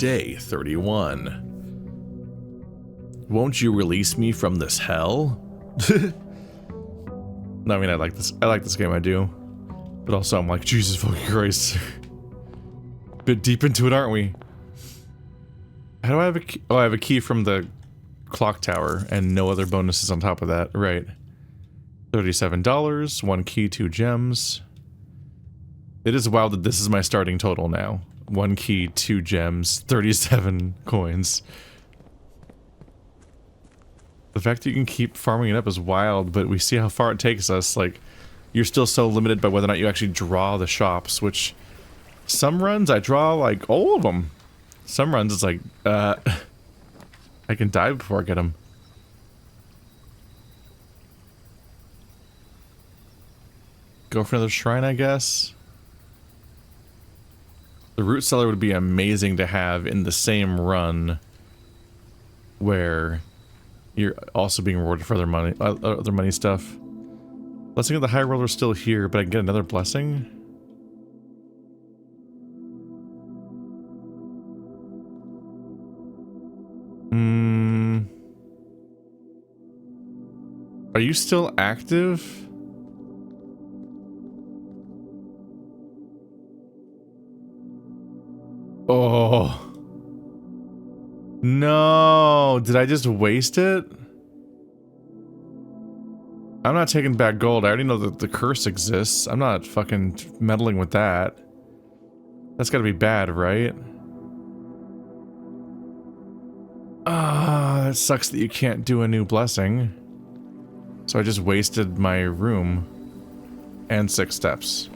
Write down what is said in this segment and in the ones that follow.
Day 31. Won't you release me from this hell? No, I mean, I like this game, I do. But also, I'm like, Jesus fucking Christ. Bit deep into it, aren't we? How do I have a key? Oh, I have a key from the clock tower, and no other bonuses on top of that. Right. $37, 1 key, 2 gems. It is wild that this is my starting total now. 1 key, 2 gems, 37 coins. The fact that you can keep farming it up is wild, but we see how far it takes us. Like, you're still so limited by whether or not you actually draw the shops, which some runs I draw like all of them. Some runs it's like, I can die before I get them. Go for another shrine, I guess. The root cellar would be amazing to have in the same run where you're also being rewarded for other money stuff. Blessing of the High Roller is still here, but I can get another blessing. Are you still active? Oh. No, did I just waste it? I'm not taking back gold. I already know that the curse exists. I'm not fucking meddling with that. That's gotta be bad, right? Ah, that sucks that you can't do a new blessing. So I just wasted my room. And 6 steps.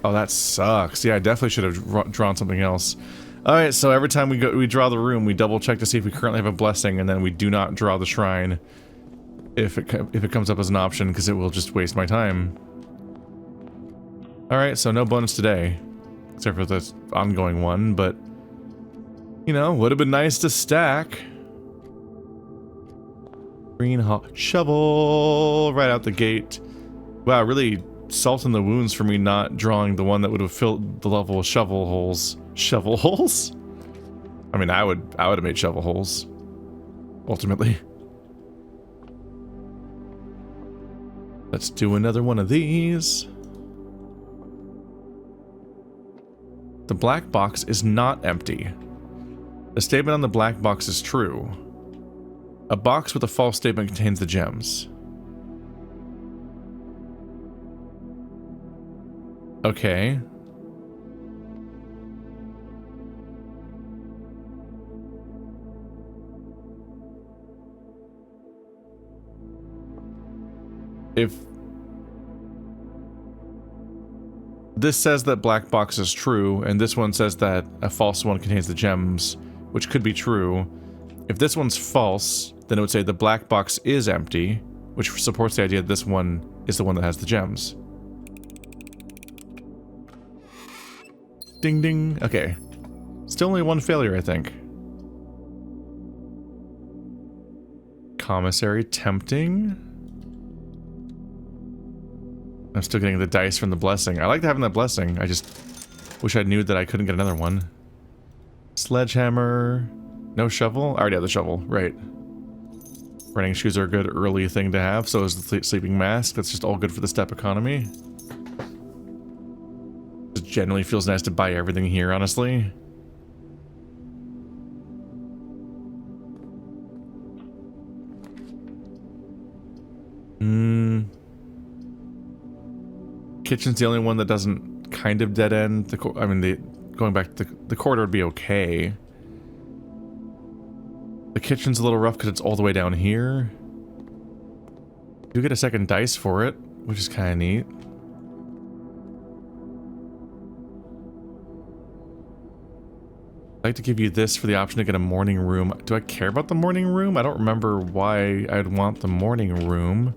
Oh, that sucks. Yeah, I definitely should have drawn something else. Alright, so every time we draw the room, we double check to see if we currently have a blessing, and then we do not draw the shrine if it comes up as an option, because it will just waste my time. Alright, so no bonus today. Except for this ongoing one, but you know, would have been nice to stack. Green shovel right out the gate. Wow, really salt in the wounds for me not drawing the one that would have filled the level with shovel holes. Shovel holes? I mean, I would have made shovel holes. Ultimately. Let's do another one of these. The black box is not empty. The statement on the black box is true. A box with a false statement contains the gems. Okay. If this says that black box is true, and this one says that a false one contains the gems, which could be true. If this one's false, then it would say the black box is empty, which supports the idea that this one is the one that has the gems. Ding ding. Okay. Still only 1 failure, I think. Commissary tempting. I'm still getting the dice from the blessing. I like having that blessing. I just wish I knew that I couldn't get another one. Sledgehammer. No shovel? I already have the shovel. Right. Running shoes are a good early thing to have. So is the sleeping mask. That's just all good for the step economy. It generally feels nice to buy everything here, honestly. Kitchen's the only one that doesn't kind of dead end. Going back to the corridor would be okay. The kitchen's a little rough because it's all the way down here. You get a second dice for it, which is kind of neat. I'd like to give you this for the option to get a morning room. Do I care about the morning room? I don't remember why I'd want the morning room.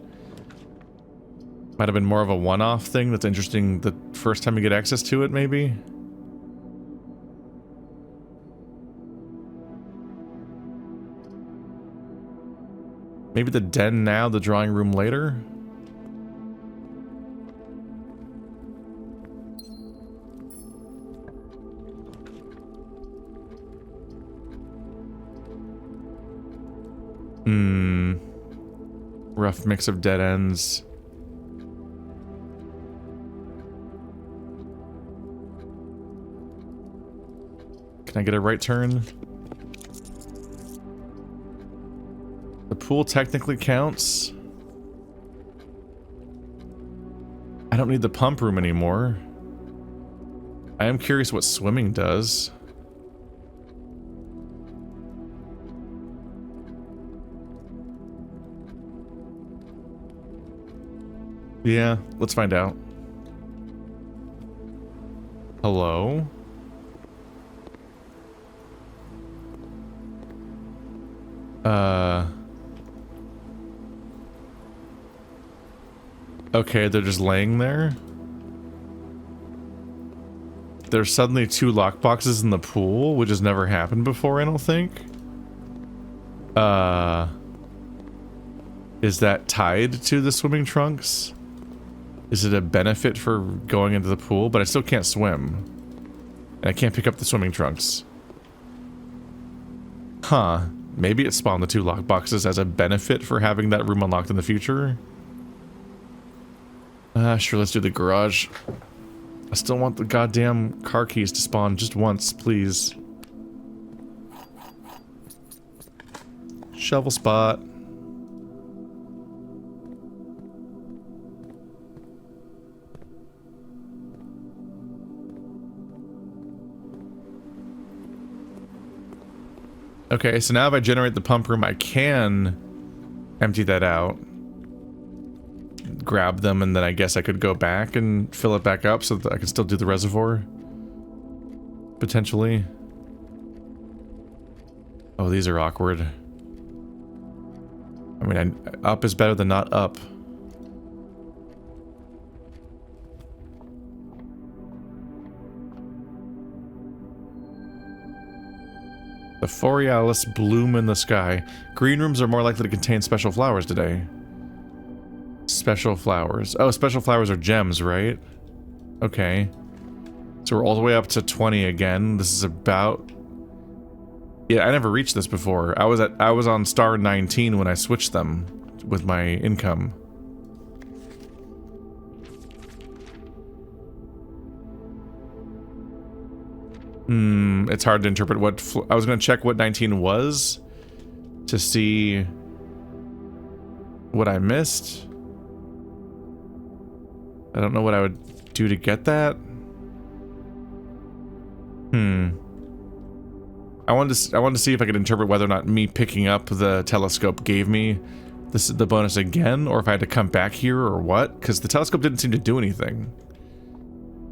Might have been more of a one-off thing that's interesting the first time you get access to it, maybe? Maybe the den now, the drawing room later? Rough mix of dead ends. Can I get a right turn? The pool technically counts. I don't need the pump room anymore. I am curious what swimming does. Yeah, let's find out. Hello? Okay, they're just laying there. There's suddenly 2 lockboxes in the pool, which has never happened before, I don't think. Is that tied to the swimming trunks? Is it a benefit for going into the pool? But I still can't swim. And I can't pick up the swimming trunks. Huh. Maybe it spawned the 2 lockboxes as a benefit for having that room unlocked in the future? Sure, let's do the garage. I still want the goddamn car keys to spawn just once, please. Shovel spot. Okay, so now if I generate the pump room, I can empty that out. Grab them, and then I guess I could go back and fill it back up so that I can still do the reservoir. Potentially. Oh, these are awkward. I mean, up is better than not up. The Borealis bloom in the sky. Green rooms are more likely to contain special flowers today. Special flowers. Oh, special flowers are gems, right? Okay. So we're all the way up to 20 again. This is about... Yeah, I never reached this before. I was on star 19 when I switched them with my income. It's hard to interpret what... I was going to check what 19 was to see what I missed. I don't know what I would do to get that. I wanted to see if I could interpret whether or not me picking up the telescope gave me the bonus again, or if I had to come back here or what, because the telescope didn't seem to do anything.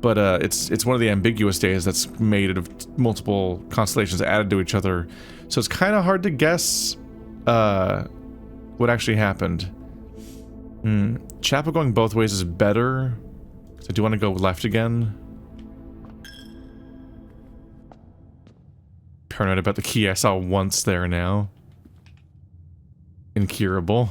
But it's one of the ambiguous days that's made of multiple constellations added to each other, so it's kind of hard to guess what actually happened. Chapel going both ways is better. So I do want to go left again. Paranoid about the key I saw once there now. Incurable.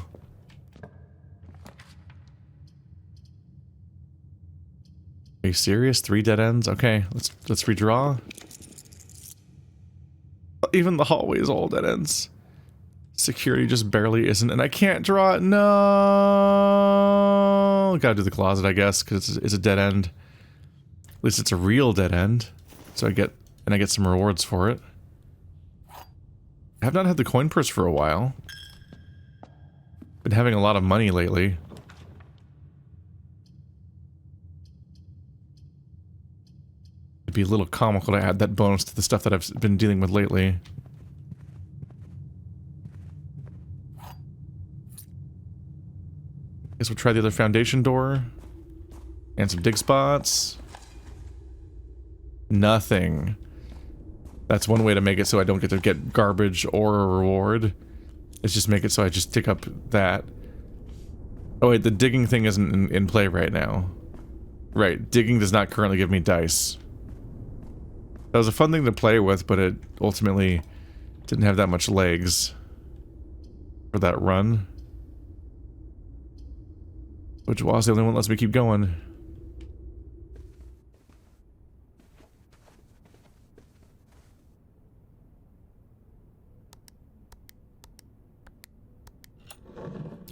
Are you serious? 3 dead ends? Okay, let's redraw. Even the hallway is all dead ends. Security just barely isn't, and I can't draw it. No, gotta do the closet, I guess, because it's a dead end. At least it's a real dead end, so I get some rewards for it. I have not had the coin purse for a while. Been having a lot of money lately. It'd be a little comical to add that bonus to the stuff that I've been dealing with lately. Guess we'll try the other foundation door. And some dig spots. Nothing. That's one way to make it so I don't get to get garbage or a reward. Is just make it so I just dig up that. Oh wait, the digging thing isn't in play right now. Right, digging does not currently give me dice. That was a fun thing to play with, but it ultimately didn't have that much legs for that run. Which was the only one that lets me keep going.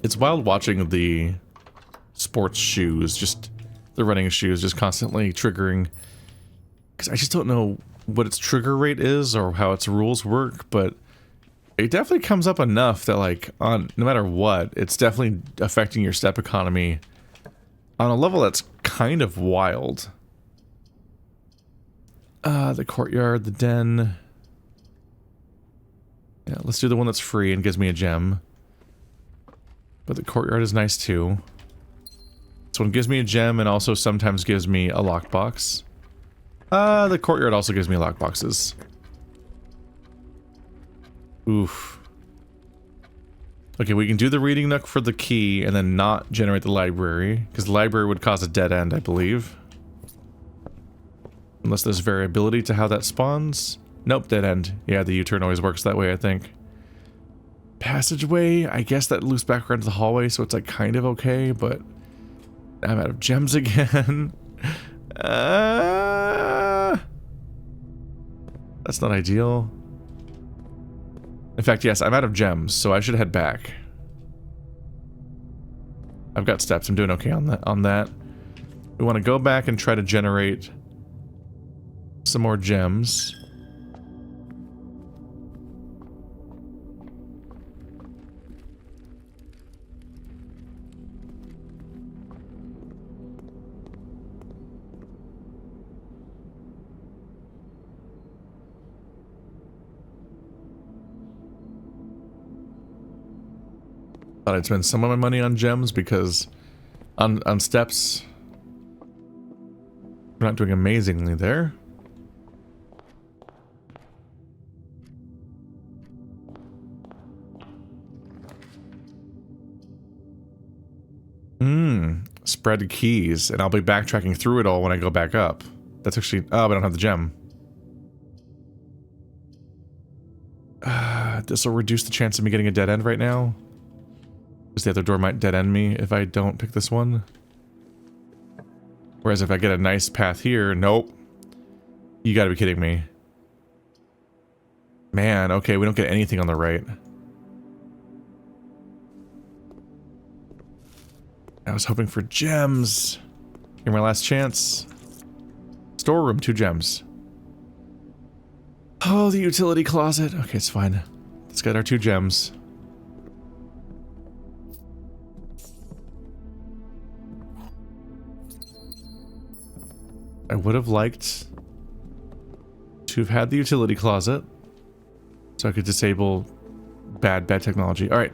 It's wild watching the sports shoes, just the running shoes, just constantly triggering. Because I just don't know what its trigger rate is or how its rules work, but it definitely comes up enough that, like, no matter what, it's definitely affecting your step economy on a level that's kind of wild. The courtyard, the den. Yeah, let's do the one that's free and gives me a gem. But the courtyard is nice too. This one gives me a gem and also sometimes gives me a lockbox. The courtyard also gives me lockboxes. Oof. Okay, we can do the reading nook for the key and then not generate the library, because the library would cause a dead end, I believe. Unless there's variability to how that spawns. Nope, dead end. Yeah, the U-turn always works that way, I think. Passageway, I guess that loops back around to the hallway, so it's like kind of okay, but I'm out of gems again. That's not ideal. In fact, yes, I'm out of gems, so I should head back. I've got steps. I'm doing okay on that. We want to go back and try to generate some more gems. Thought I'd spend some of my money on gems because on steps we're not doing amazingly there. Spread keys, and I'll be backtracking through it all when I go back up. That's actually... oh, but I don't have the gem. This will reduce the chance of me getting a dead end right now. Because the other door might dead end me if I don't pick this one. Whereas if I get a nice path here... nope. You gotta be kidding me. Man, okay, we don't get anything on the right. I was hoping for gems. Here's my last chance. Storeroom, 2 gems. Oh, the utility closet. Okay, it's fine. Let's get our 2 gems. I would have liked to have had the utility closet so I could disable bad technology. Alright,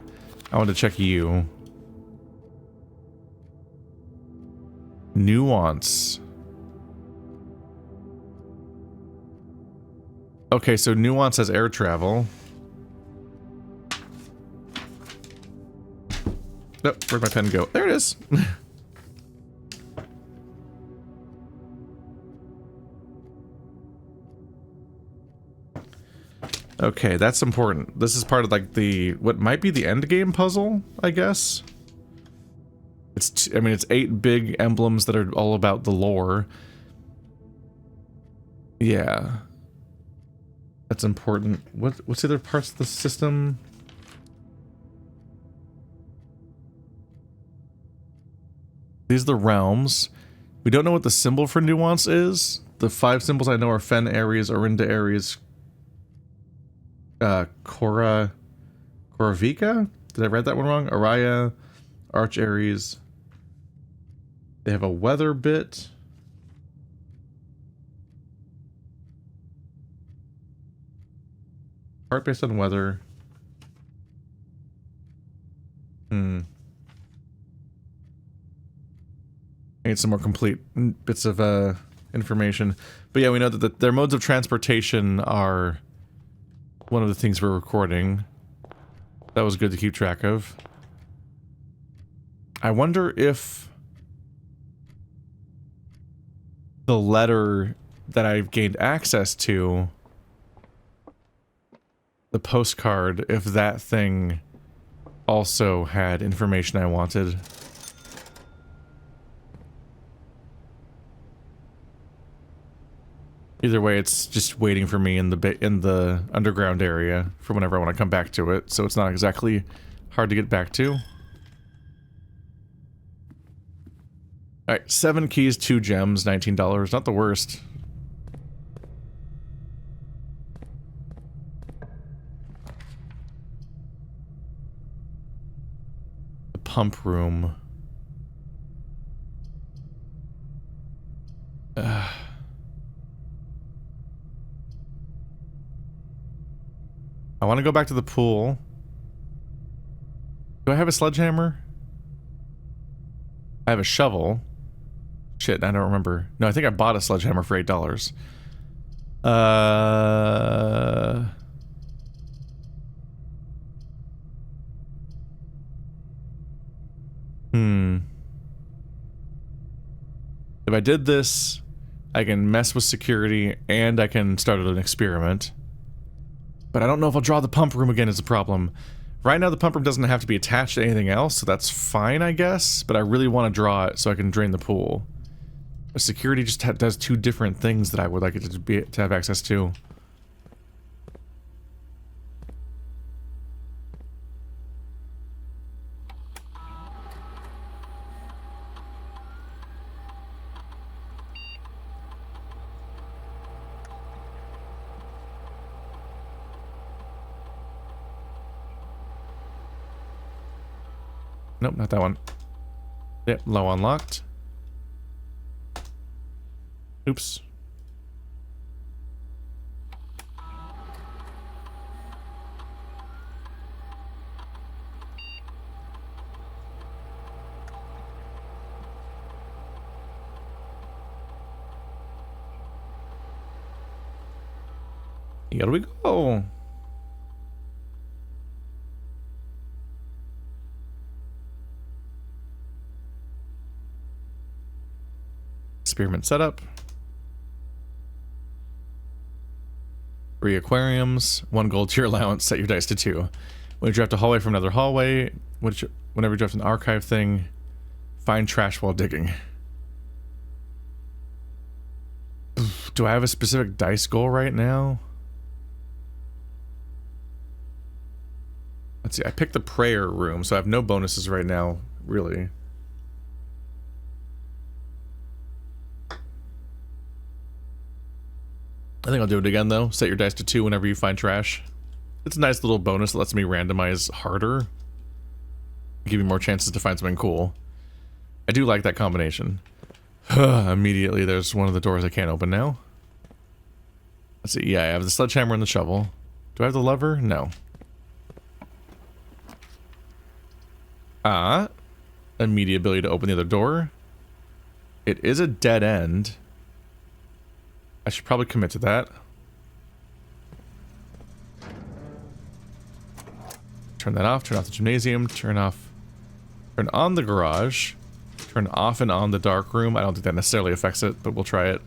I want to check you. Nuance. Okay, so Nuance has air travel. Oh, where'd my pen go? There it is. Okay, that's important. This is part of like the what might be the end game puzzle, I guess. I mean, it's 8 big emblems that are all about the lore. Yeah. That's important. What's the other parts of the system? These are the realms. We don't know what the symbol for nuance is. The 5 symbols I know are Fen Aries, Orinda Aries, Koravika? Did I read that one wrong? Araya, Arch Aries. They have a weather bit. Part based on weather. I need some more complete bits of information. But yeah, we know that their modes of transportation are one of the things we're recording. That was good to keep track of. I wonder if the letter that I've gained access to, the postcard, if that thing also had information I wanted. Either way, it's just waiting for me in the underground area for whenever I want to come back to it, so it's not exactly hard to get back to. Alright, 7 keys, 2 gems, $19. Not the worst. The pump room. I want to go back to the pool. Do I have a sledgehammer? I have a shovel. Shit, I don't remember. No, I think I bought a sledgehammer for $8. If I did this, I can mess with security and I can start an experiment. But I don't know if I'll draw the pump room again is a problem. Right now the pump room doesn't have to be attached to anything else, so that's fine, I guess. But I really want to draw it so I can drain the pool. Security just does 2 different things that I would like it to have access to. Nope, not that one. Yep, low unlocked. Oops. Here we go. Experiment setup. 3 aquariums, 1 gold to your allowance, set your dice to 2. When you draft a hallway from another hallway, whenever you draft an archive thing, find trash while digging. Do I have a specific dice goal right now? Let's see, I picked the prayer room, so I have no bonuses right now, really. I think I'll do it again, though. Set your dice to 2 whenever you find trash. It's a nice little bonus that lets me randomize harder. Give you more chances to find something cool. I do like that combination. Immediately, there's one of the doors I can't open now. Let's see. Yeah, I have the sledgehammer and the shovel. Do I have the lever? No. Immediate ability to open the other door. It is a dead end. I should probably commit to that. Turn that off, turn off the gymnasium, turn on the garage, turn off and on the dark room. I don't think that necessarily affects it, but we'll try it.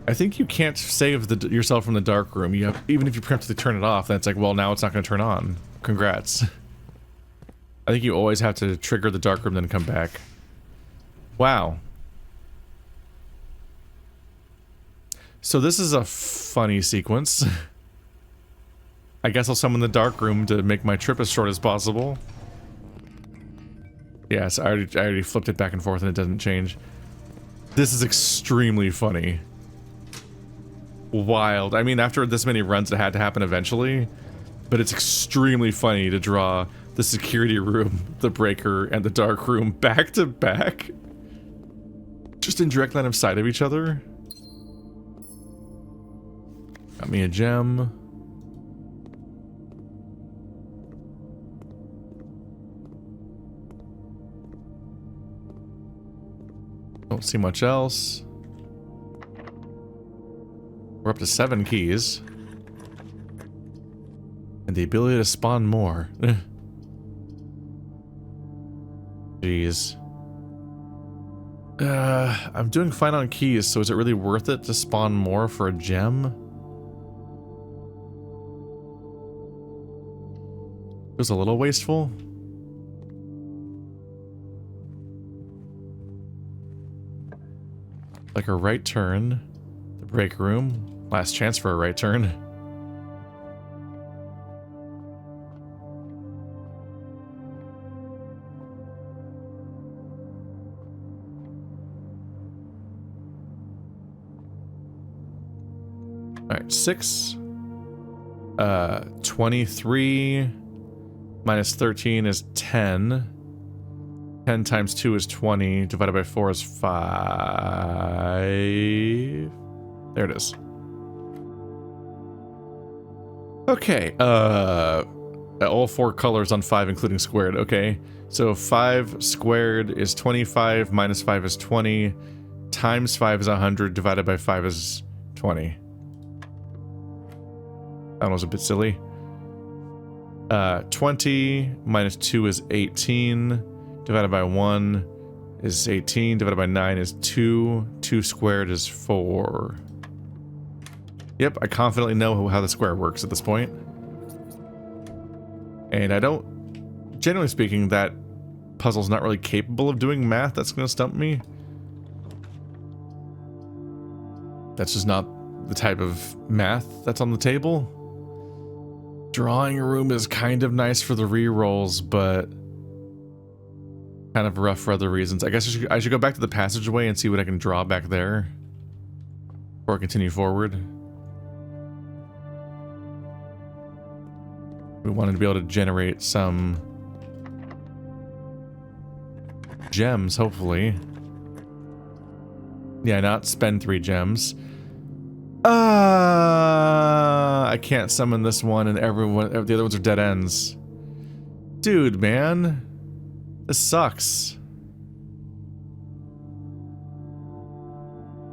I think you can't save yourself from the dark room. You have, even if you preemptively turn it off, then it's like, well, now it's not going to turn on. Congrats. I think you always have to trigger the dark room, then come back. Wow. So this is a funny sequence. I guess I'll summon the dark room to make my trip as short as possible. Yes, I already flipped it back and forth and it doesn't change. This is extremely funny. Wild. I mean, after this many runs, it had to happen eventually. But it's extremely funny to draw the security room, the breaker, and the dark room back to back. Just in direct line of sight of each other. Got me a gem. Don't see much else. We're up to 7 keys. And the ability to spawn more. Jeez. I'm doing fine on keys, so is it really worth it to spawn more for a gem? It was a little wasteful. Like a right turn. The break room. Last chance for a right turn. Alright, 6. 23 minus 13 is 10. 10 times 2 is 20. Divided by 4 is 5. There it is. Okay, all 4 colors on 5, including squared. Okay, so 5 squared is 25, minus 5 is 20, times 5 is 100, divided by 5 is 20. That was a bit silly. 20 minus 2 is 18, divided by 1 is 18, divided by 9 is 2, 2 squared is 4. Yep, I confidently know how the square works at this point. And I don't... Generally speaking, that puzzle's not really capable of doing math that's going to stump me. That's just not the type of math that's on the table. Drawing a room is kind of nice for the re-rolls, but kind of rough for other reasons. I guess I should go back to the passageway and see what I can draw back there before I continue forward. We wanted to be able to generate some gems, hopefully. Yeah, not spend 3 gems. I can't summon this one and the other ones are dead ends. Dude, man. This sucks.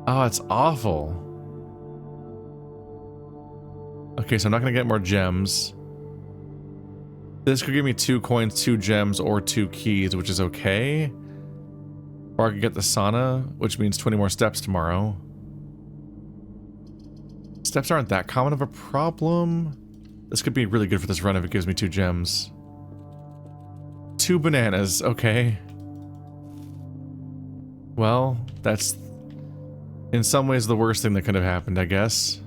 Oh, it's awful. Okay, so I'm not gonna get more gems. This could give me 2 coins, 2 gems, or 2 keys, which is okay. Or I could get the sauna, which means 20 more steps tomorrow. Steps aren't that common of a problem. This could be really good for this run if it gives me 2 gems. 2 bananas, okay. Well, that's in some ways the worst thing that could have happened, I guess.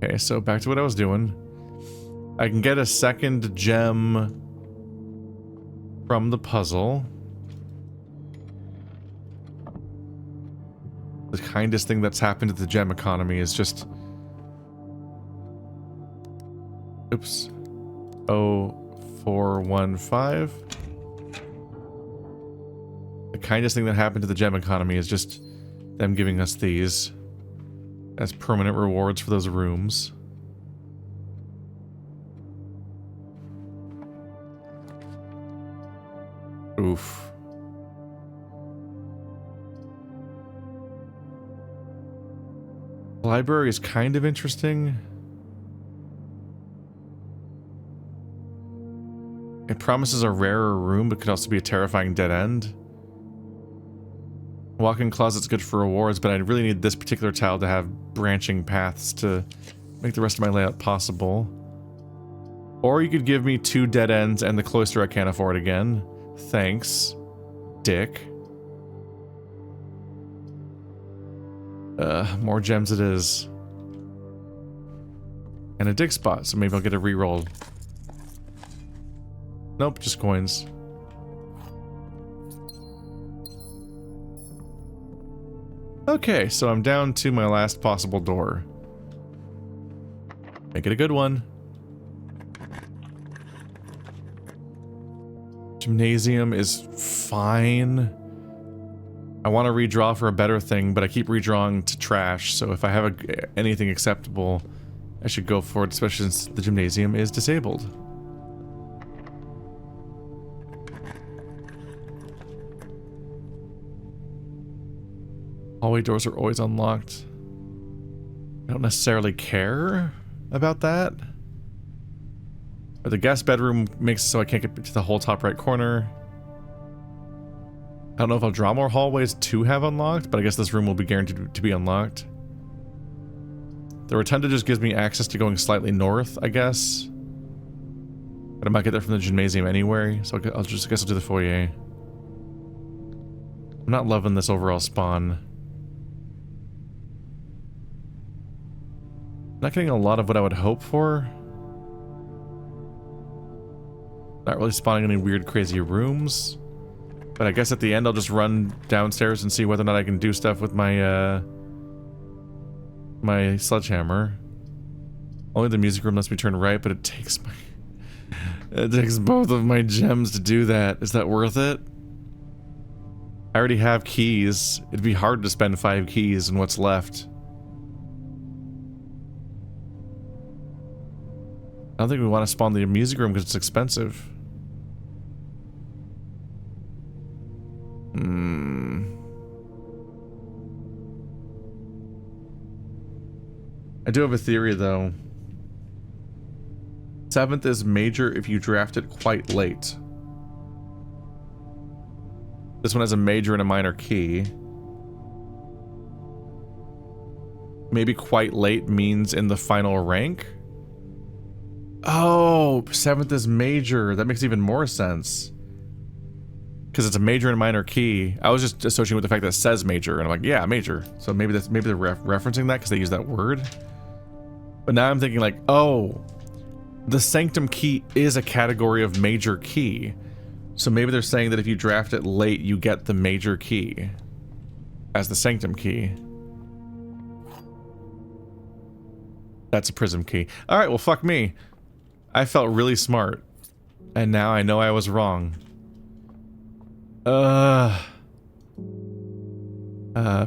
Okay, so back to what I was doing. I can get a second gem from the puzzle. The kindest thing that's happened to the gem economy is just... Oops. 0415. The kindest thing that happened to the gem economy is just them giving us these as permanent rewards for those rooms. Oof. The library is kind of interesting. It promises a rarer room, but could also be a terrifying dead end. Walk-in closet's good for rewards, but I really need this particular tile to have branching paths to make the rest of my layout possible. Or you could give me 2 dead ends and the cloister I can't afford again. Thanks, dick. More gems it is. And a dig spot, so maybe I'll get a reroll. Nope, just coins. Okay, so I'm down to my last possible door. Make it a good one. Gymnasium is fine. I want to redraw for a better thing, but I keep redrawing to trash, so if I have anything acceptable, I should go for it, especially since the gymnasium is disabled. Hallway doors are always unlocked. I don't necessarily care about that. But the guest bedroom makes it so I can't get to the whole top right corner. I don't know if I'll draw more hallways to have unlocked, but I guess this room will be guaranteed to be unlocked. The rotunda just gives me access to going slightly north, I guess. But I might get there from the gymnasium anyway, so I guess I'll do the foyer. I'm not loving this overall spawn. Not getting a lot of what I would hope for. Not really spawning any weird, crazy rooms. But I guess at the end I'll just run downstairs and see whether or not I can do stuff with my my sledgehammer. Only the music room lets me turn right, but it takes both of my gems to do that. Is that worth it? I already have keys. It'd be hard to spend 5 keys and what's left. I don't think we want to spawn the music room because it's expensive. I do have a theory though. 7th is major if you draft it quite late. This one has a major and a minor key. Maybe quite late means in the final rank? Oh, 7th is major. That makes even more sense. Because it's a major and a minor key. I was just associating with the fact that it says major, and I'm like, yeah, major. So maybe they're referencing that because they use that word. But now I'm thinking like, oh, the sanctum key is a category of major key. So maybe they're saying that if you draft it late, you get the major key as the sanctum key. That's a prism key. All right, well, fuck me. I felt really smart, and now I know I was wrong.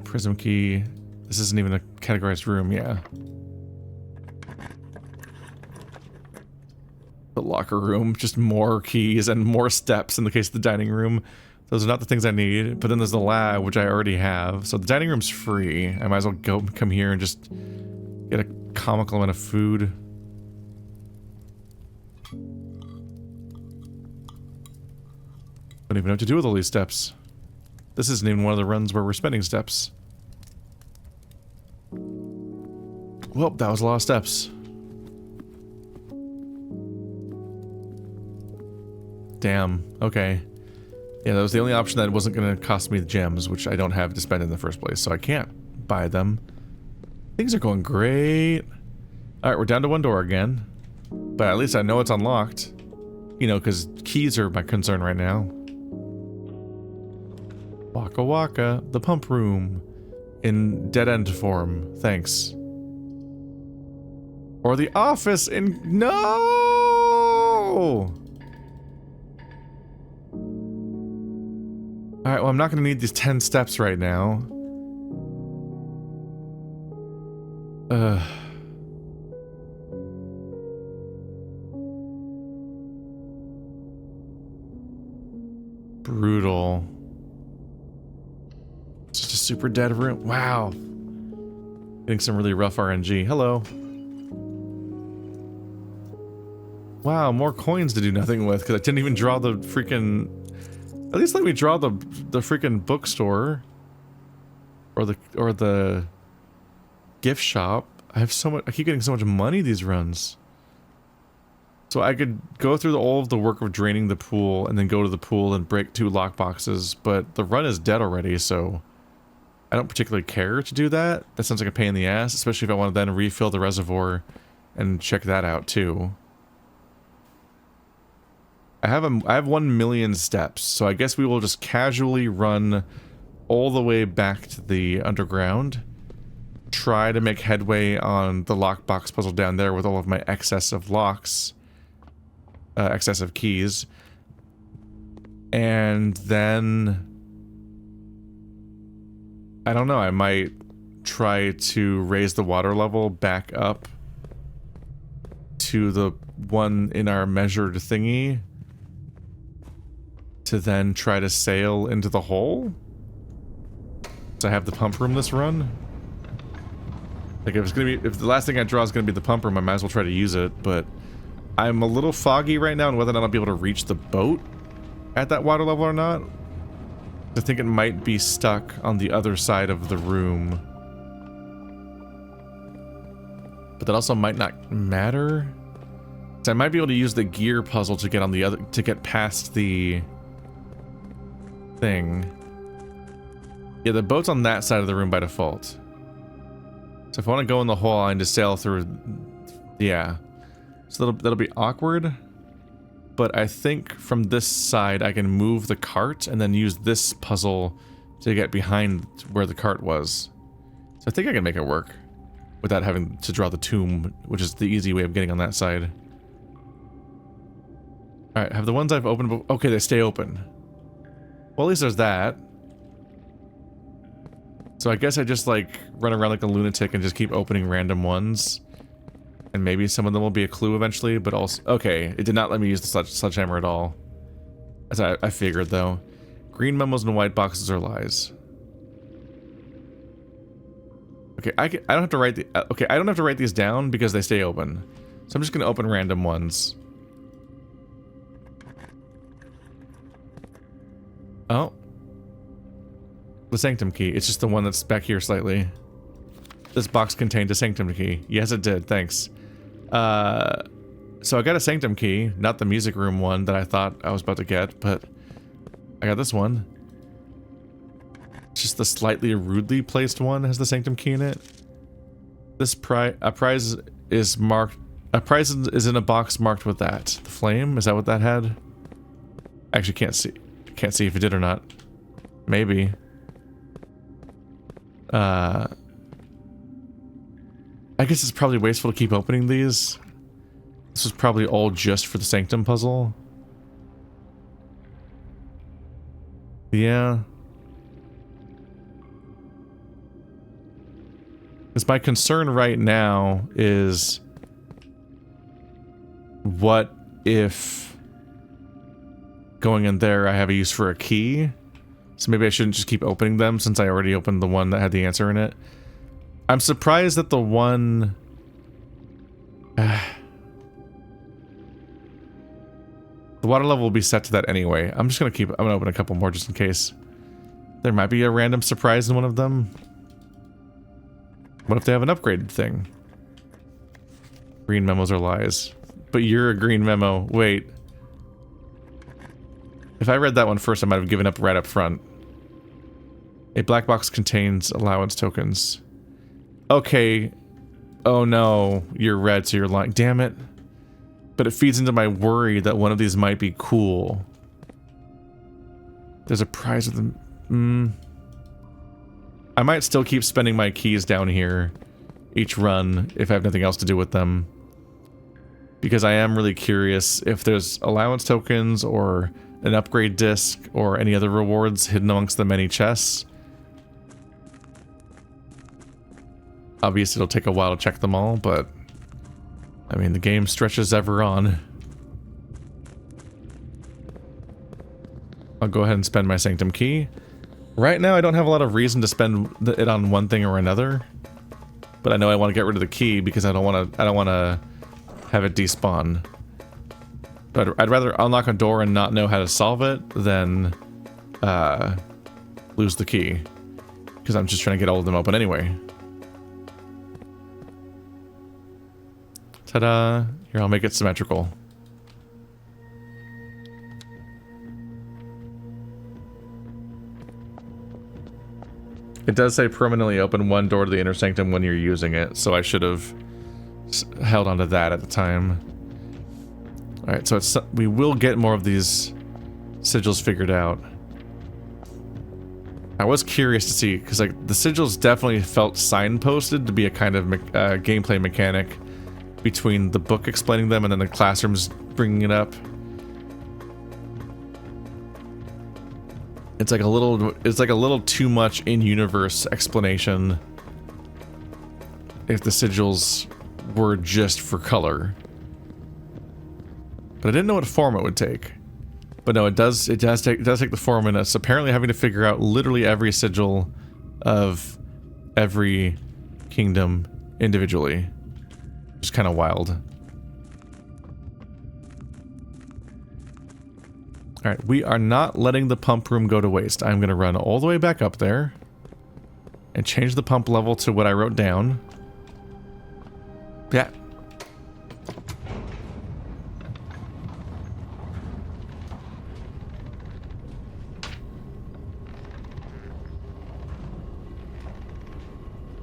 Prism key. This isn't even a categorized room, yeah. The locker room, just more keys and more steps in the case of the dining room. Those are not the things I need, but then there's the lab, which I already have. So the dining room's free. I might as well come here and just get a comical amount of food. Don't even know what to do with all these steps. This isn't even one of the runs where we're spending steps. Well, that was a lot of steps. Damn. Okay. Yeah, that was the only option that wasn't going to cost me the gems, which I don't have to spend in the first place, so I can't buy them. Things are going great. Alright, we're down to one door again. But at least I know it's unlocked. You know, because keys are my concern right now. Waka Waka, the pump room. In dead-end form. Thanks. Or the office in... No! Alright, well, I'm not going to need these 10 steps right now. Brutal. It's just a super dead room. Wow. Getting some really rough RNG. Hello. Wow, more coins to do nothing with, because I didn't even draw the freaking... At least let me draw the freaking bookstore. Or the gift shop. I keep getting so much money these runs. So I could go through all of the work of draining the pool and then go to the pool and break 2 lockboxes, but the run is dead already, so I don't particularly care to do that. That sounds like a pain in the ass, especially if I want to then refill the reservoir and check that out too. I have 1 million steps, so I guess we will just casually run all the way back to the underground. Try to make headway on the lockbox puzzle down there with all of my excess of locks. Excess of keys. And then... I don't know, I might try to raise the water level back up to the one in our measured thingy. To then try to sail into the hole? So I have the pump room this run? Like if the last thing I draw is gonna be the pump room, I might as well try to use it, but I'm a little foggy right now on whether or not I'll be able to reach the boat at that water level or not. I think it might be stuck on the other side of the room. But that also might not matter. So I might be able to use the gear puzzle to get on the other, to get past the thing. Yeah, the boat's on that side of the room by default. So if I want to go in the hole, I need to sail through. Yeah. So that'll be awkward. But I think from this side, I can move the cart and then use this puzzle to get behind where the cart was. So I think I can make it work. without having to draw the tomb, which is the easy way of getting on that side. Alright, have the ones I've opened... Okay, they stay open. Well, at least there's that. So I guess I just, like, run around like a lunatic and just keep opening random ones. And maybe some of them will be a clue eventually, but also... Okay, it did not let me use the sledgehammer at all. As I figured, though. Green memos and white boxes are lies. Okay, I don't have to write the... Okay, I don't have to write these down because they stay open. So I'm just gonna open random ones. Oh. The sanctum key. It's just the one that's back here slightly. This box contained a sanctum key. Yes, it did. Thanks. So I got a sanctum key, not the music room one that I thought I was about to get, but I got this one. Just the slightly rudely placed one has the sanctum key in it. This prize is marked. A prize is in a box marked with that. The flame, is that what that had? I actually can't see. Can't see if it did or not. Maybe. I guess it's probably wasteful to keep opening these. This was probably all just for the sanctum puzzle. Yeah. Because my concern right now is... What if... Going in there I have a use for a key? So maybe I shouldn't just keep opening them since I already opened the one that had the answer in it. I'm surprised that the one... The water level will be set to that anyway. I'm gonna open a couple more just in case. There might be a random surprise in one of them. What if they have an upgraded thing? Green memos are lies. But you're a green memo. Wait. If I read that one first, I might have given up right up front. A black box contains allowance tokens. Okay. Oh no. You're red, so you're lying. Damn it. But it feeds into my worry that one of these might be cool. There's a prize with them. I might still keep spending my keys down here each run if I have nothing else to do with them. Because I am really curious if there's allowance tokens or an upgrade disc or any other rewards hidden amongst the many chests. Obviously it'll take a while to check them all, but I mean the game stretches ever on. I'll go ahead and spend my sanctum key. Right now I don't have a lot of reason to spend it on one thing or another, but I know I want to get rid of the key because I don't want to have it despawn. But I'd rather unlock a door and not know how to solve it than lose the key, because I'm just trying to get all of them open anyway. Ta-da! Here, I'll make it symmetrical. It does say permanently open one door to the inner sanctum when you're using it, so I should have held onto that at the time. Alright, so we will get more of these sigils figured out. I was curious to see, because like the sigils definitely felt signposted to be a kind of gameplay mechanic between the book explaining them and then the classrooms bringing it up. It's like a little too much in-universe explanation if the sigils were just for color. But I didn't know what form it would take. But no, it does take the form in us apparently having to figure out literally every sigil of every kingdom individually. Which is kind of wild. Alright, we are not letting the pump room go to waste. I'm going to run all the way back up there and change the pump level to what I wrote down. Yeah.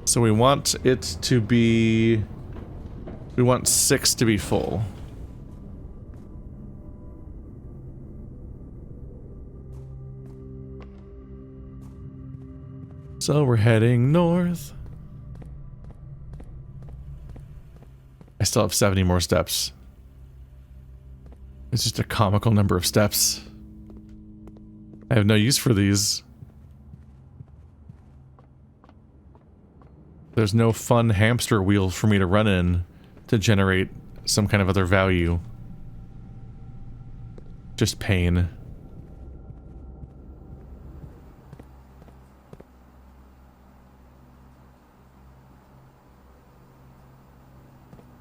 So we want it to be... We want 6 to be full. So we're heading north. I still have 70 more steps. It's just a comical number of steps. I have no use for these. There's no fun hamster wheel for me to run in to generate some kind of other value. Just pain.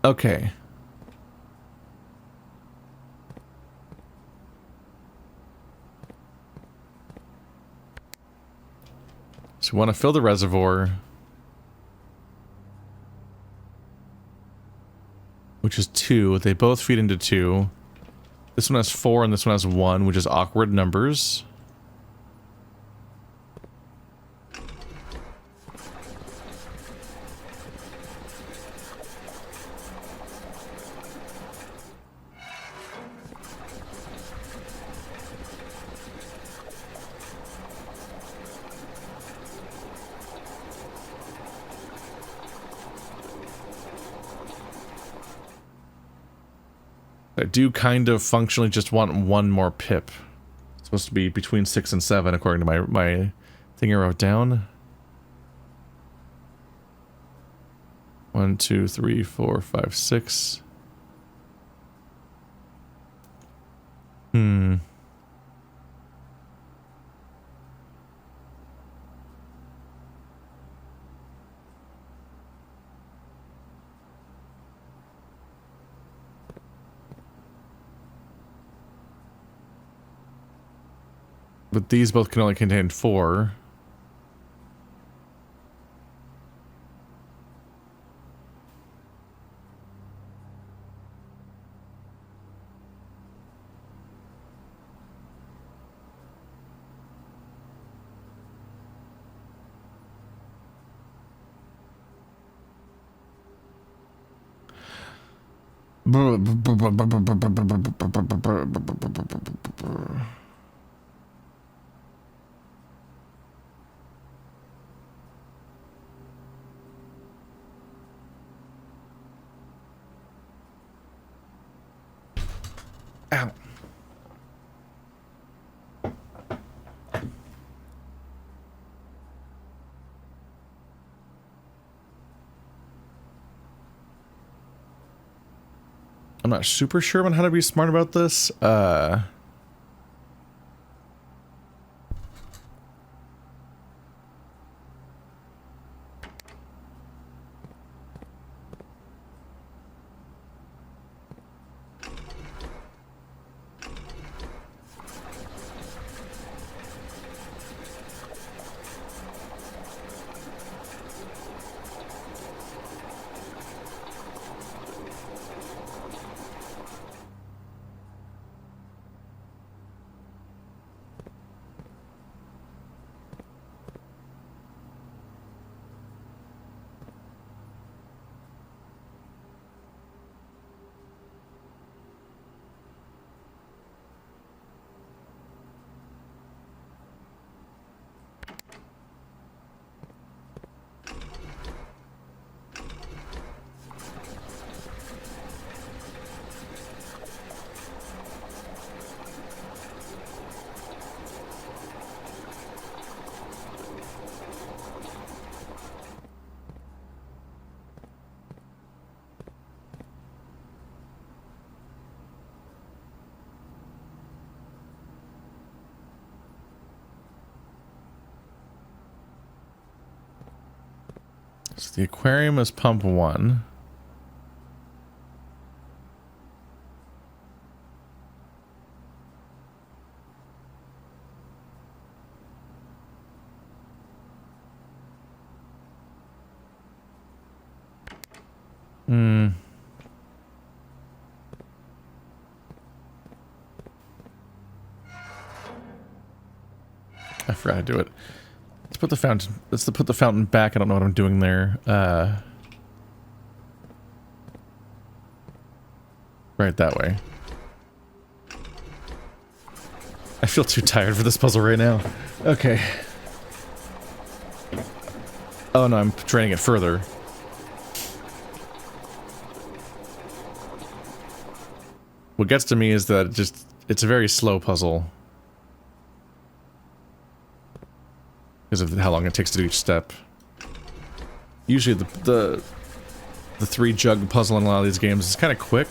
Okay. So we want to fill the reservoir, which is 2. They both feed into 2. This one has 4 and this one has 1, which is awkward numbers. I do kind of functionally just want 1 more pip. It's supposed to be between 6 and 7 according to my thing I wrote down. 1, 2, 3, 4, 5, 6. But these both can only contain 4. Ow. I'm not super sure on how to be smart about this. So the aquarium is pump 1. I forgot to do it. Let's put the fountain. Let's put the fountain back. I don't know what I'm doing there. Right that way. I feel too tired for this puzzle right now. Okay. Oh no, I'm draining it further. What gets to me is that it's a very slow puzzle. Because of how long it takes to do each step. Usually the 3-jug puzzle in a lot of these games is kind of quick.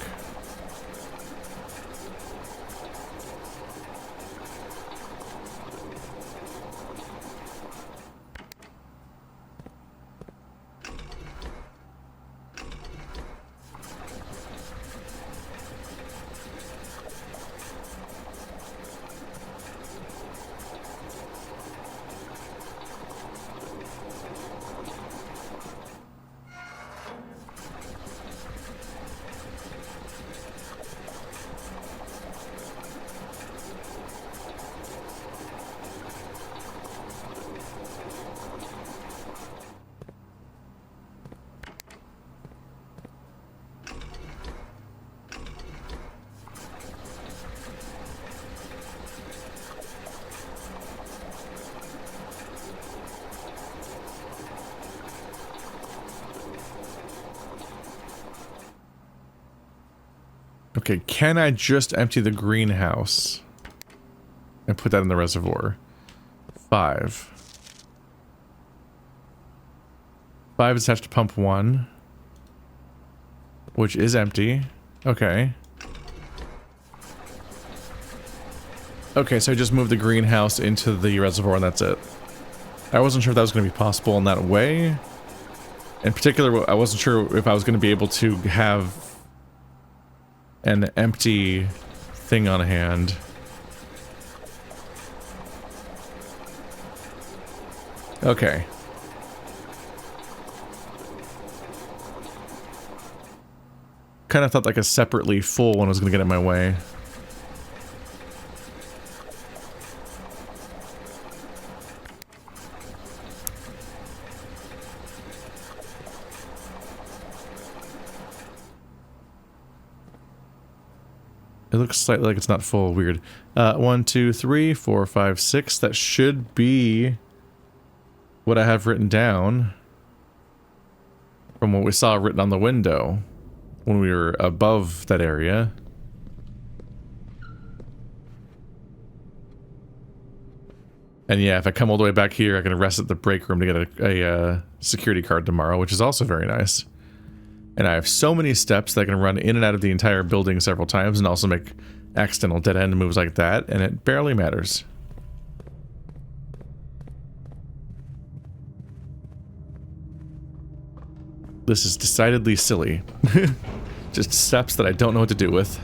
Okay, can I just empty the greenhouse and put that in the reservoir? 5. 5 is attached to pump 1, which is empty. Okay. Okay, so I just moved the greenhouse into the reservoir and that's it. I wasn't sure if that was going to be possible in that way. In particular, I wasn't sure if I was going to be able to have an empty thing on hand. Okay. Kind of thought like a separately full one was going to get in my way. It looks slightly like it's not full. Weird. 1, 2, 3, 4, 5, 6. That should be what I have written down from what we saw written on the window when we were above that area. And yeah, if I come all the way back here, I can rest at the break room to get a security card tomorrow, which is also very nice. And I have so many steps that I can run in and out of the entire building several times and also make accidental dead-end moves like that, and it barely matters. This is decidedly silly. Just steps that I don't know what to do with.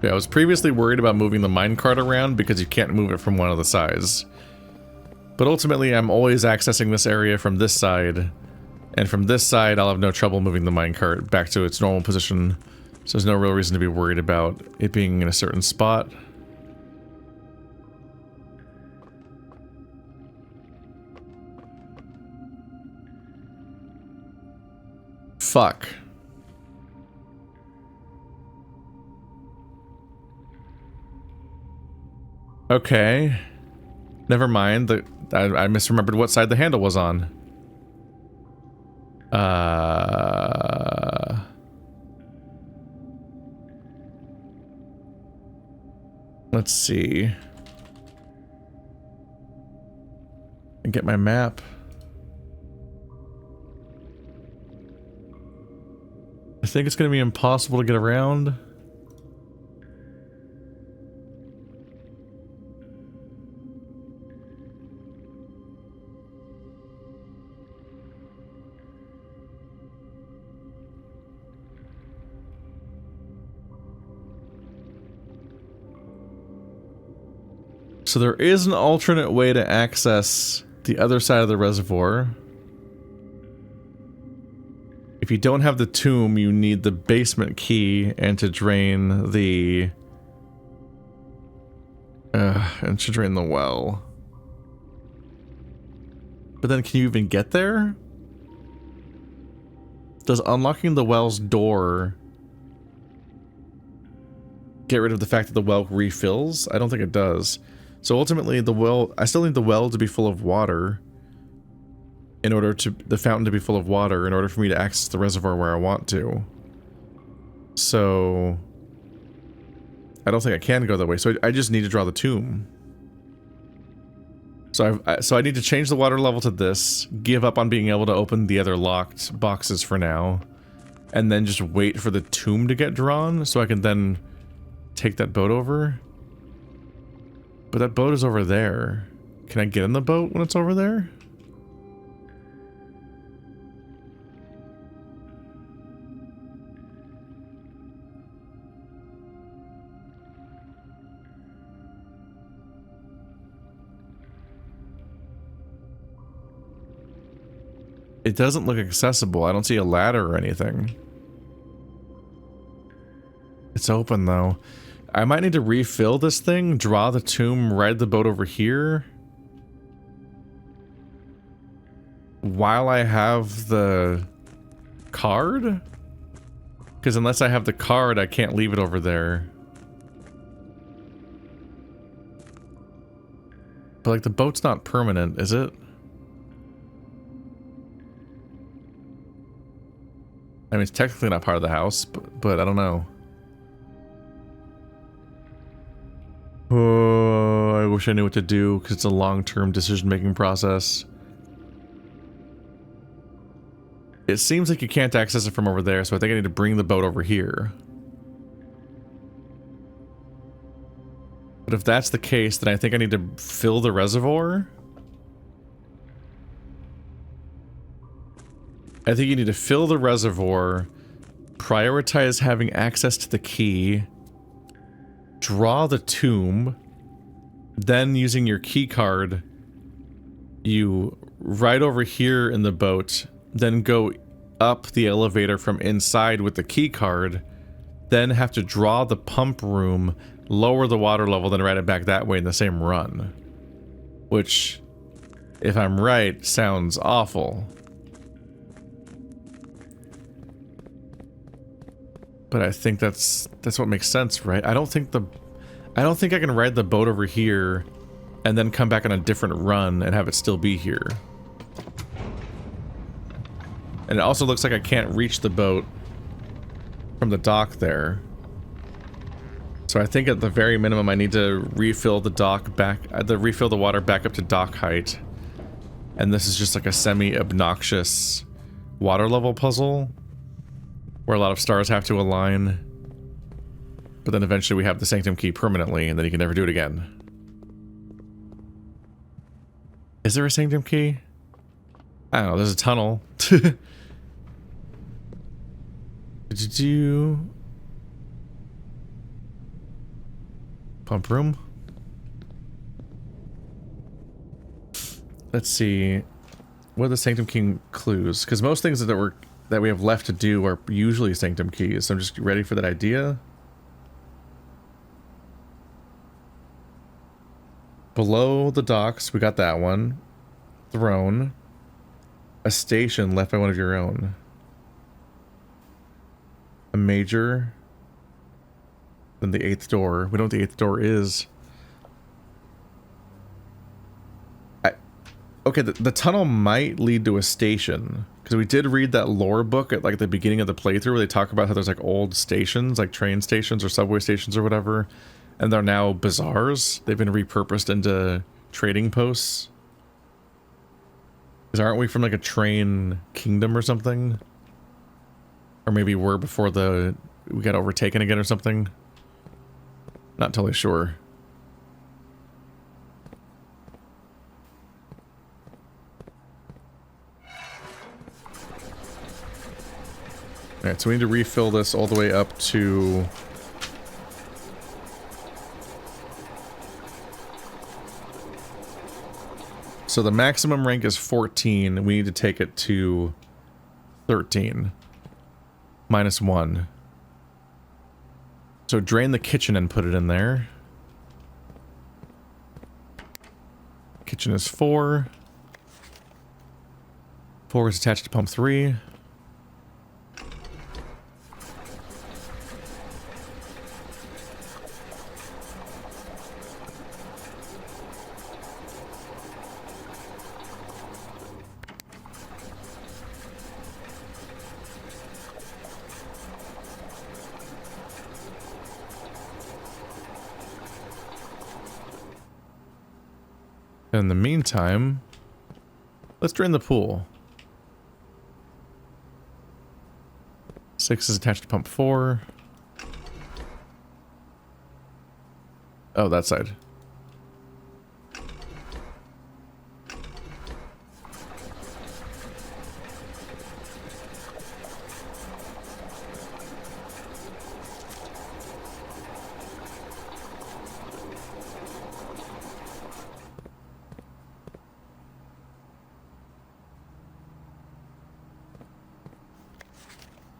Yeah, I was previously worried about moving the minecart around because you can't move it from one of the sides. But ultimately, I'm always accessing this area from this side. And from this side, I'll have no trouble moving the minecart back to its normal position. So there's no real reason to be worried about it being in a certain spot. Fuck. Okay. Never mind. I misremembered what side the handle was on. Let's see. And get my map. I think it's going to be impossible to get around. So there is an alternate way to access the other side of the reservoir. If you don't have the tomb, you need the basement key and to drain the... and to drain the well. But then can you even get there? Does unlocking the well's door get rid of the fact that the well refills? I don't think it does. So ultimately the well, I still need the well to be full of water in order to, the fountain to be full of water in order for me to access the reservoir where I want to. So I don't think I can go that way. So I just need to draw the tomb. So I need to change the water level to this, give up on being able to open the other locked boxes for now, and then just wait for the tomb to get drawn so I can then take that boat over. But that boat is over there. Can I get in the boat when it's over there? It doesn't look accessible. I don't see a ladder or anything. It's open though. I might need to refill this thing, draw the tomb, ride the boat over here. While I have the card? Because unless I have the card, I can't leave it over there. But like the boat's not permanent, is it? I mean, it's technically not part of the house, but I don't know. Oh, I wish I knew what to do, because it's a long-term decision-making process. It seems like you can't access it from over there, so I think I need to bring the boat over here. But if that's the case, then I think I need to fill the reservoir. I think you need to fill the reservoir, prioritize having access to the key, draw the tomb, then using your key card, you ride over here in the boat, then go up the elevator from inside with the key card, then have to draw the pump room, lower the water level, then ride it back that way in the same run. Which, if I'm right, sounds awful. But I think that's what makes sense, right? I don't think I can ride the boat over here and then come back on a different run and have it still be here. And it also looks like I can't reach the boat from the dock there. So I think at the very minimum I need to refill the dock back, refill the water back up to dock height. And this is just like a semi-obnoxious water level puzzle where a lot of stars have to align, but then eventually we have the sanctum key permanently, and then you can never do it again. Is there a sanctum key? I don't know, there's a tunnel. Did you... Pump room? Let's see. What are the sanctum key clues? Because most things that we have left to do are usually sanctum keys, so I'm just ready for that idea. Below the docks, we got that one. Throne. A station left by one of your own. A major. Then the 8th door. We know what the 8th door is. Okay, the tunnel might lead to a station. Because we did read that lore book at like the beginning of the playthrough where they talk about how there's like old stations, like train stations or subway stations or whatever. And they're now bazaars. They've been repurposed into trading posts. Because aren't we from like a train kingdom or something? Or maybe we're before we got overtaken again or something? Not totally sure. Alright, so we need to refill this all the way up to... So the maximum rank is 14. We need to take it to 13. Minus 1. So drain the kitchen and put it in there. Kitchen is 4. 4 is attached to pump 3. In the meantime, let's drain the pool. 6 is attached to pump 4. Oh, that side.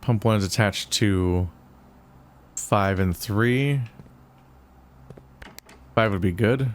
Pump 1 is attached to 5 and 3. 5 would be good.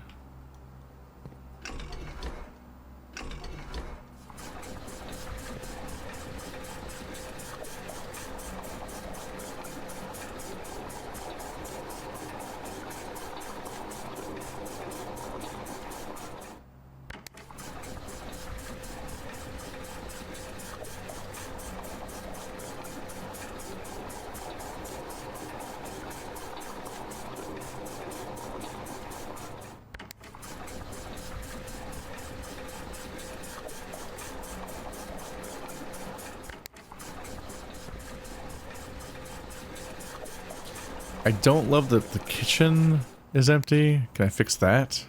I don't love that the kitchen is empty. Can I fix that?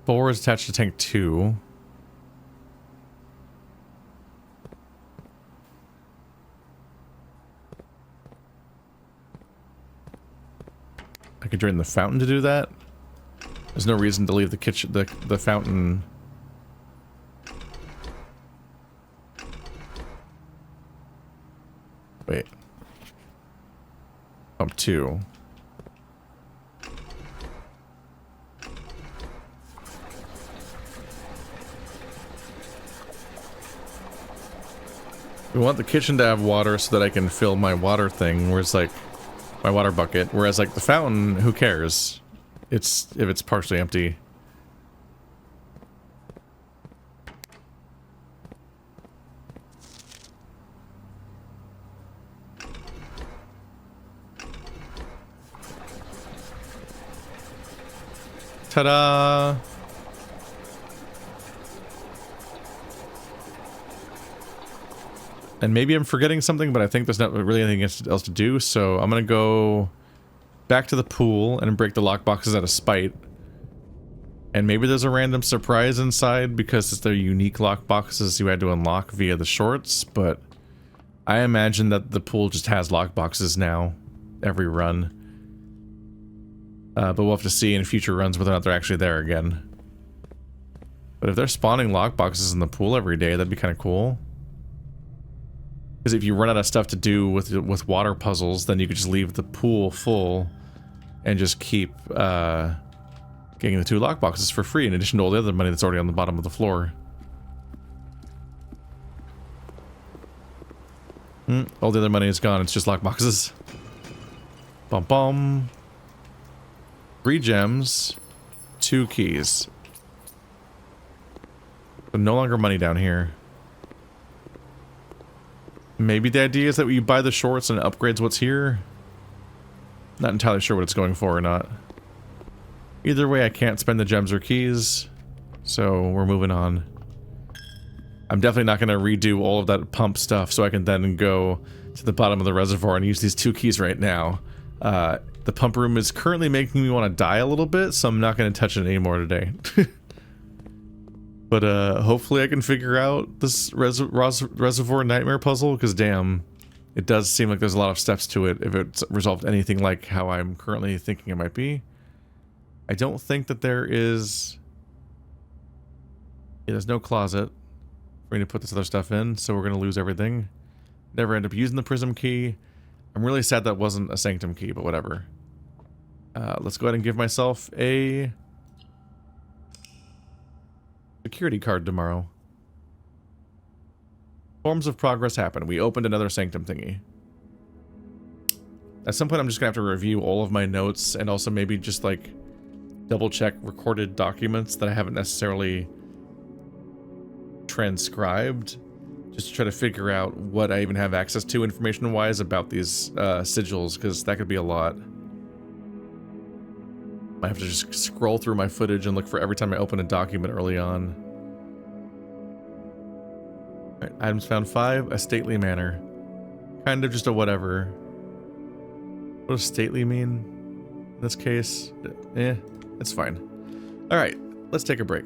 4 is attached to tank 2. I could drain the fountain to do that. There's no reason to leave the kitchen, the fountain. Wait. Pump 2. We want the kitchen to have water so that I can fill my water thing, whereas like my water bucket, whereas like the fountain, who cares? It's if it's partially empty. Ta-da! And maybe I'm forgetting something, but I think there's not really anything else to do, so I'm gonna go back to the pool and break the lockboxes out of spite. And maybe there's a random surprise inside because it's their unique lockboxes you had to unlock via the shorts, but I imagine that the pool just has lockboxes now, every run. But we'll have to see in future runs whether or not they're actually there again. But if they're spawning lockboxes in the pool every day, that'd be kind of cool. Because if you run out of stuff to do with water puzzles, then you could just leave the pool full and just keep getting the 2 lockboxes for free in addition to all the other money that's already on the bottom of the floor. All the other money is gone, it's just lockboxes. Bum bum. 3 gems, 2 keys. So no longer money down here. Maybe the idea is that you buy the shorts and it upgrades what's here. Not entirely sure what it's going for or not. Either way, I can't spend the gems or keys, so we're moving on. I'm definitely not going to redo all of that pump stuff so I can then go to the bottom of the reservoir and use these 2 keys right now. The pump room is currently making me want to die a little bit, so I'm not going to touch it anymore today. But hopefully I can figure out this reservoir nightmare puzzle, because damn, it does seem like there's a lot of steps to it if it's resolved anything like how I'm currently thinking it might be. I don't think that there is... Yeah, there's no closet for me to put this other stuff in, so we're going to lose everything. Never end up using the prism key. I'm really sad that wasn't a sanctum key, but whatever. Let's go ahead and give myself a security card tomorrow. Forms of progress happen. We opened another sanctum thingy. At some point I'm just gonna have to review all of my notes and also maybe just like double check recorded documents that I haven't necessarily transcribed, just to try to figure out what I even have access to information wise about these sigils, because that could be a lot. I have to just scroll through my footage and look for every time I open a document early on. Alright, items found 5, a stately manor. Kind of just a whatever. What does stately mean? In this case, it's fine. Alright, let's take a break.